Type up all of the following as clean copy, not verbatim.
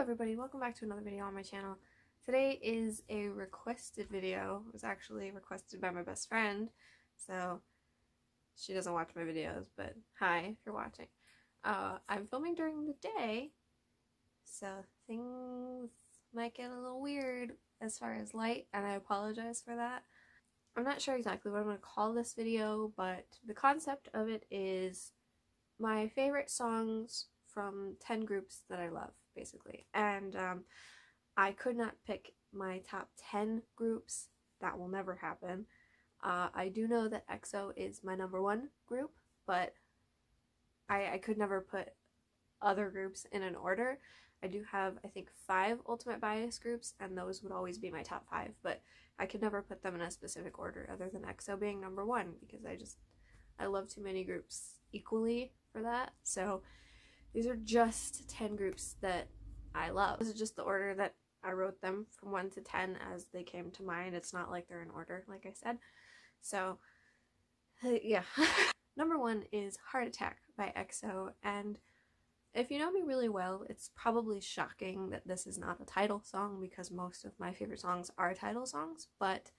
everybody, welcome back to another video on my channel. Today is a requested video. It was actually requested by my best friend, so she doesn't watch my videos, but hi if you're watching. I'm filming during the day, so things might get a little weird as far as light, and I apologize for that. I'm not sure exactly what I'm going to call this video, but the concept of it is my favorite songs from 10 groups that I love, basically. And I could not pick my top 10 groups. That will never happen. I do know that EXO is my #1 group, but I could never put other groups in an order. I do have, I think, 5 Ultimate Bias groups, and those would always be my top 5, but I could never put them in a specific order other than EXO being #1, because I love too many groups equally for that. So these are just 10 groups that I love. This is just the order that I wrote them from 1 to 10 as they came to mind. It's not like they're in order, like I said. So, yeah. #1 is Heart Attack by EXO, and if you know me really well, it's probably shocking that this is not a title song because most of my favorite songs are title songs, but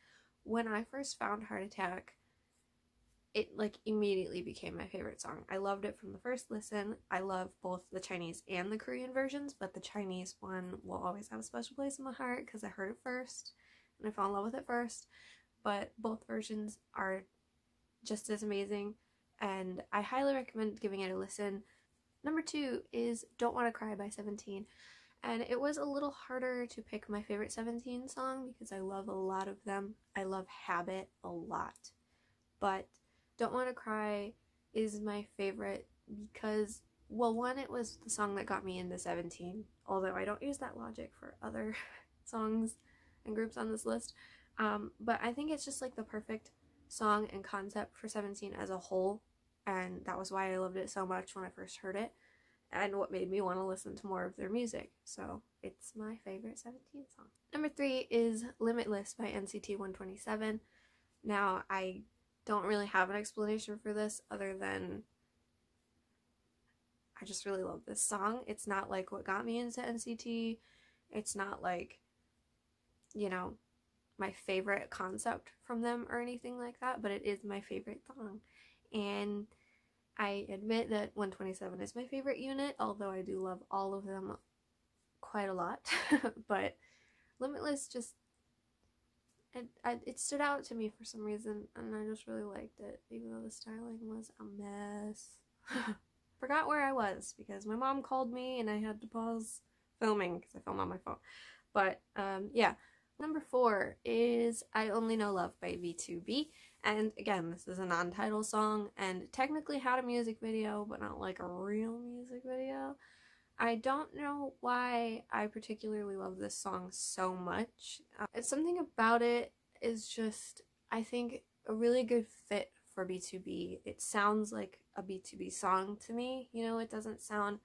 when I first found Heart Attack, it like immediately became my favorite song. I loved it from the first listen. I love both the Chinese and the Korean versions, but the Chinese one will always have a special place in my heart because I heard it first and I fell in love with it first. But both versions are just as amazing, and I highly recommend giving it a listen. #2 is Don't Wanna Cry by 17, and it was a little harder to pick my favorite 17 song because I love a lot of them. I love Habit a lot, but Don't Wanna Cry is my favorite because, well, one, it was the song that got me into 17, although I don't use that logic for other songs and groups on this list, but I think it's just like the perfect song and concept for 17 as a whole, and that was why I loved it so much when I first heard it, and what made me want to listen to more of their music, so it's my favorite 17 song. #3 is Limitless by NCT 127. Now, I don't really have an explanation for this other than I just really love this song. It's not like what got me into NCT. It's not like, you know, my favorite concept from them or anything like that, but it is my favorite song. And I admit that 127 is my favorite unit, although I do love all of them quite a lot. But Limitless just, it stood out to me for some reason, and I just really liked it, even though the styling was a mess. Forgot where I was because my mom called me and I had to pause filming because I filmed on my phone. But yeah. #4 is I Only Know Love by V2B, and again, this is a non-title song and technically had a music video, but not like a real music video. I don't know why I particularly love this song so much. It's something about it is just, I think, a really good fit for B2B. It sounds like a B2B song to me, you know, it doesn't sound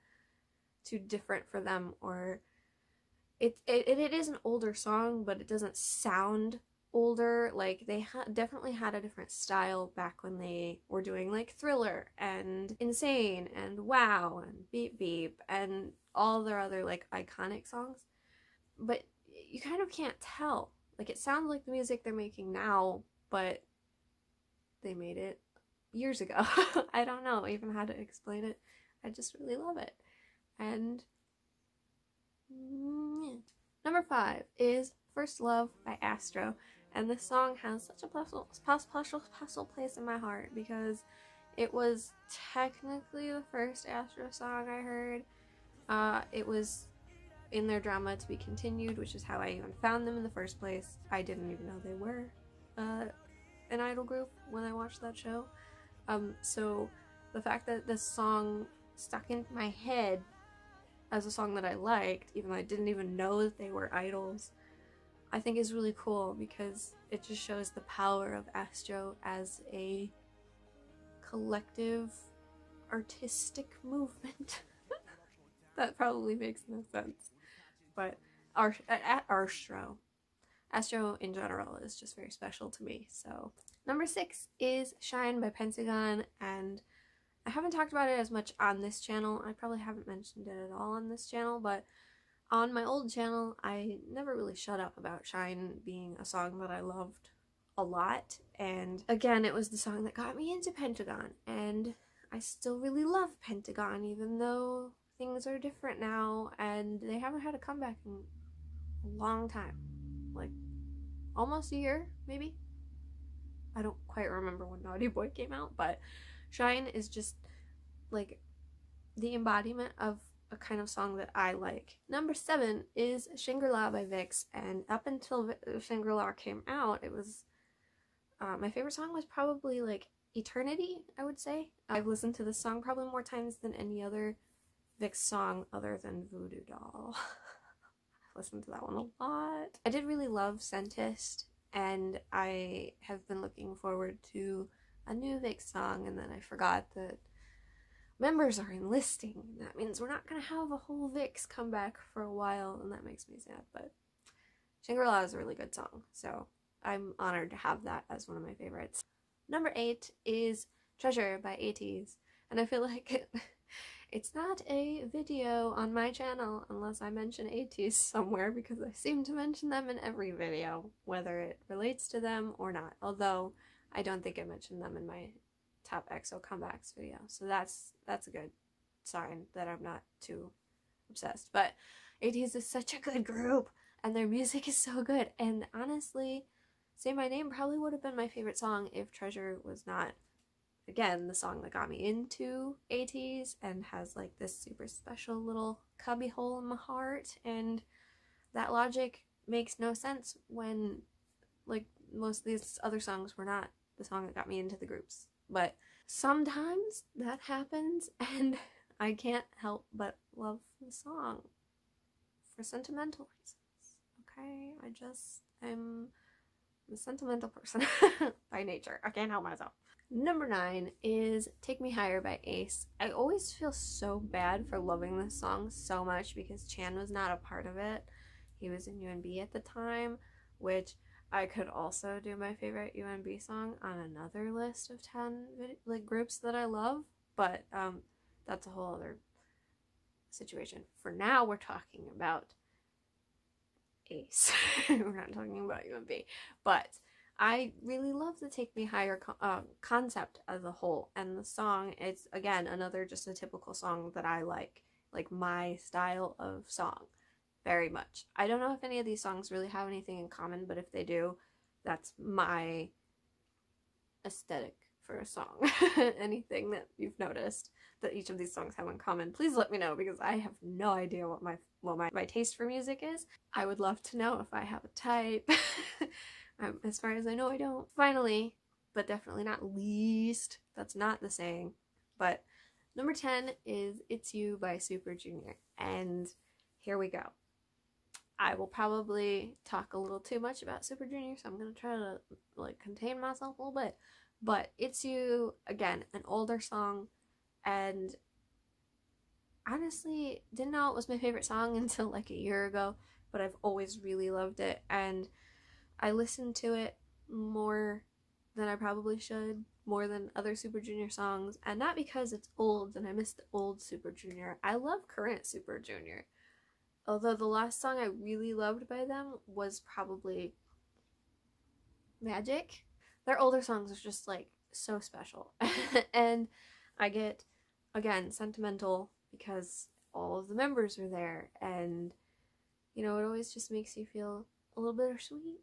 too different for them, or it is an older song, but it doesn't sound older. Like, they definitely had a different style back when they were doing like Thriller and Insane and Wow and Beep Beep and all their other like iconic songs, but you kind of can't tell. Like, it sounds like the music they're making now, but they made it years ago. I don't know even how to explain it. I just really love it. And #5 is First Love by Astro, and this song has such a special place in my heart because it was technically the first Astro song I heard. It was in their Drama to Be Continued, which is how I even found them in the first place. I didn't even know they were an idol group when I watched that show. So the fact that this song stuck into my head as a song that I liked, even though I didn't even know that they were idols, I think is really cool because it just shows the power of Astro as a collective artistic movement. That probably makes no sense, but Astro in general is just very special to me. So #6 is Shine by Pentagon, and I haven't talked about it as much on this channel. I probably haven't mentioned it at all on this channel, but On my old channel, I never really shut up about Shine being a song that I loved a lot, and again, it was the song that got me into Pentagon, and I still really love Pentagon, even though things are different now, and they haven't had a comeback in a long time. Like, almost a year, maybe? I don't quite remember when Naughty Boy came out, but Shine is just, like, the embodiment of a kind of song that I like. Number 7 is Shangri-La by Vixx, and up until Shangri-La came out, it was, my favorite song was probably, like, Eternity, I would say. I've listened to this song probably more times than any other Vixx song other than Voodoo Doll. I listened to that one a lot. I did really love Scentist, and I have been looking forward to a new Vixx song, and then I forgot that members are enlisting. That means we're not gonna have a whole Vixx comeback for a while, and that makes me sad, but Shangri-La is a really good song, so I'm honored to have that as one of my favorites. Number 8 is Treasure by ATEEZ, and I feel like it's not a video on my channel unless I mention ATEEZ somewhere, because I seem to mention them in every video, whether it relates to them or not, although I don't think I mentioned them in my top EXO comebacks video, so that's a good sign that I'm not too obsessed. But ATEEZ is such a good group, and their music is so good, and honestly, Say My Name probably would have been my favorite song if Treasure was not, again, the song that got me into ATEEZ and has like this super special little cubby hole in my heart, and that logic makes no sense when like most of these other songs were not the song that got me into the groups. But sometimes that happens, and I can't help but love the song for sentimental reasons. Okay, I'm a sentimental person by nature. I can't help myself. Number 9 is Take Me Higher by Ace. I always feel so bad for loving this song so much because Chan was not a part of it. He was in UNB at the time, which I could also do my favorite UNB song on another list of 10 like groups that I love, but that's a whole other situation. For now, we're talking about Ace. We're not talking about UNB, but I really love the Take Me Higher concept as a whole, and the song is, again, another just a typical song that I like my style of song very much. I don't know if any of these songs really have anything in common, but if they do, that's my aesthetic for a song. Anything that you've noticed that each of these songs have in common, please let me know, because I have no idea what my taste for music is. I would love to know if I have a type. As far as I know, I don't. Finally, but definitely not least, that's not the saying, but number 10 is It's You by Super Junior, and here we go. I will probably talk a little too much about Super Junior, so I'm gonna try to like contain myself a little bit, but It's You, again, an older song, and honestly didn't know it was my favorite song until like a year ago, but I've always really loved it, and I listened to it more than I probably should, more than other Super Junior songs, and not because it's old and I miss the old Super Junior. I love current Super Junior, although the last song I really loved by them was probably Magic. Their older songs are just like so special. And I get, again, sentimental because all of the members are there, and you know, it always just makes you feel a little bittersweet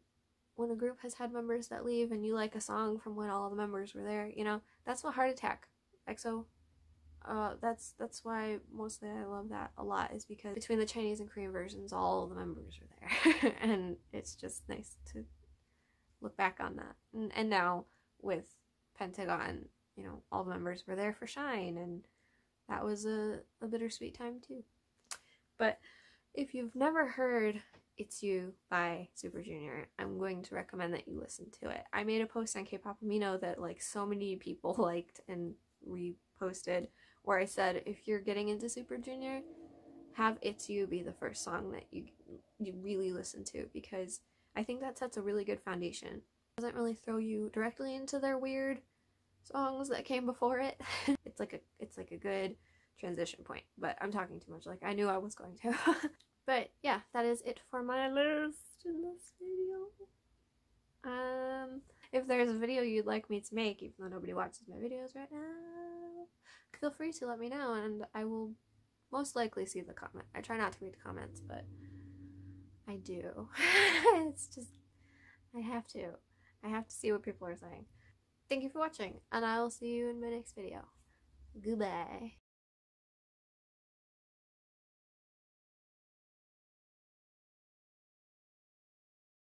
when a group has had members that leave and you like a song from when all the members were there. You know, that's what Heart Attack, EXO, that's why mostly I love that a lot, is because between the Chinese and Korean versions, all the members are there. And it's just nice to look back on that. And now with Pentagon, you know, all the members were there for Shine, and that was a bittersweet time too. But if you've never heard It's You by Super Junior, I'm going to recommend that you listen to it. I made a post on K-Pop Amino that like so many people liked and reposted, where I said if you're getting into Super Junior, have It's You be the first song that you really listen to, because I think that sets a really good foundation. It doesn't really throw you directly into their weird songs that came before it. It's like a good transition point, but I'm talking too much, like I knew I was going to. But yeah, is it for my list in this video. If there's a video you'd like me to make, even though nobody watches my videos right now, feel free to let me know, and I will most likely see the comment. I try not to read the comments, but I do. It's just, I have to see what people are saying. Thank you for watching, and I will see you in my next video. Goodbye.